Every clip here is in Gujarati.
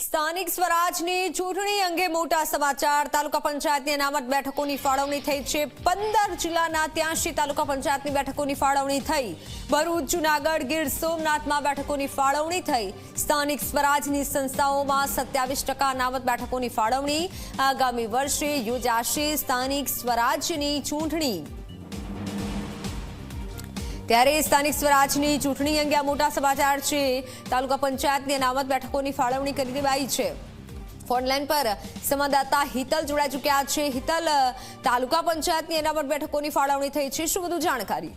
સ્થાનિક સ્વરાજની ચૂંટણી અંગે મોટા સમાચાર। તાલુકા પંચાયતની અનામત બેઠકોની ફાળવણી થઈ છે। 15 જિલ્લાના 83 તાલુકા પંચાયતની બેઠકોની ફાળવણી થઈ। ભરૂચ, જૂનાગઢ, ગીર સોમનાથમાં બેઠકોની ફાળવણી થઈ। સ્થાનિક સ્વરાજની સંસ્થાઓમાં 27% અનામત બેઠકોની ફાળવણી। આગામી વર્ષે યોજાશે સ્થાનિક સ્વરાજની ચૂંટણી। ત્યારે સ્થાનિક સ્વરાજની ચૂંટણી અંગે આ મોટા સમાચાર છે। તાલુકા પંચાયતની અનામત બેઠકોની ફાળવણી કરી દેવાઈ છે। ફોનલાઈન પર સંવાદદાતા હિતલ જોડાઈ ચૂક્યા છે। હિતલ, તાલુકા પંચાયતની અનામત બેઠકોની ફાળવણી થઈ છે, શું વધુ જાણકારી?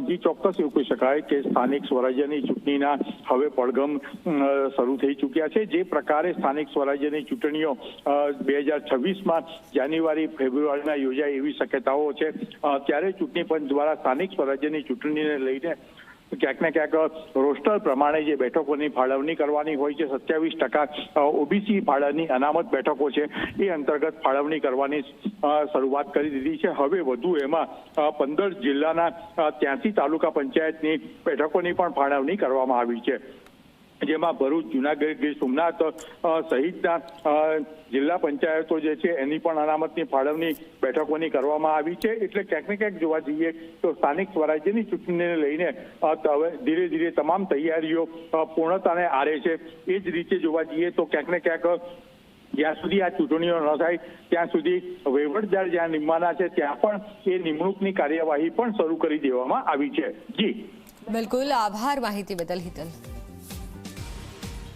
જી, ચોક્કસ એવું કહી શકાય કે સ્થાનિક સ્વરાજ્યની ચૂંટણીના હવે પડઘમ શરૂ થઈ ચૂક્યા છે। જે પ્રકારે સ્થાનિક સ્વરાજ્યની ચૂંટણીઓ 2026માં જાન્યુઆરી ફેબ્રુઆરીમાં યોજાય એવી શક્યતાઓ છે, ત્યારે ચૂંટણી પંચ દ્વારા સ્થાનિક સ્વરાજ્યની ચૂંટણીને લઈને ક્યાંક ને ક્યાંક રોસ્ટર પ્રમાણે જે બેઠકોની ફાળવણી કરવાની હોય છે, 27% ઓબીસી ફાળવણી અનામત બેઠકો છે, એ અંતર્ગત ફાળવણી કરવાની શરૂઆત કરી દીધી છે। હવે વધુ એમાં 15 જિલ્લાના 83 તાલુકા પંચાયતની બેઠકોની પણ ફાળવણી કરવામાં આવી છે, જેમાં ભરૂચ, જૂનાગઢ, ગીર સોમનાથ સહિતના જિલ્લા પંચાયતો જે છે એની પણ અનામતની ફાળવણી બેઠકોની કરવામાં આવી છે। એટલે ક્યાંક ને ક્યાંક જોવા જઈએ તો સ્થાનિક સ્વરાજ્યની ચૂંટણીને લઈને હવે ધીરે ધીરે તમામ તૈયારીઓ પૂર્ણતાને આરે છે। એ જ રીતે જોવા જઈએ તો ક્યાંક ને ક્યાંક જ્યાં સુધી આ ચૂંટણીઓ ન થાય ત્યાં સુધી વહીવટદાર જ્યાં નિમવાના છે ત્યાં પણ એ નિમણૂકની કાર્યવાહી પણ શરૂ કરી દેવામાં આવી છે। જી બિલકુલ, આભાર માહિતી બદલ હિતલ।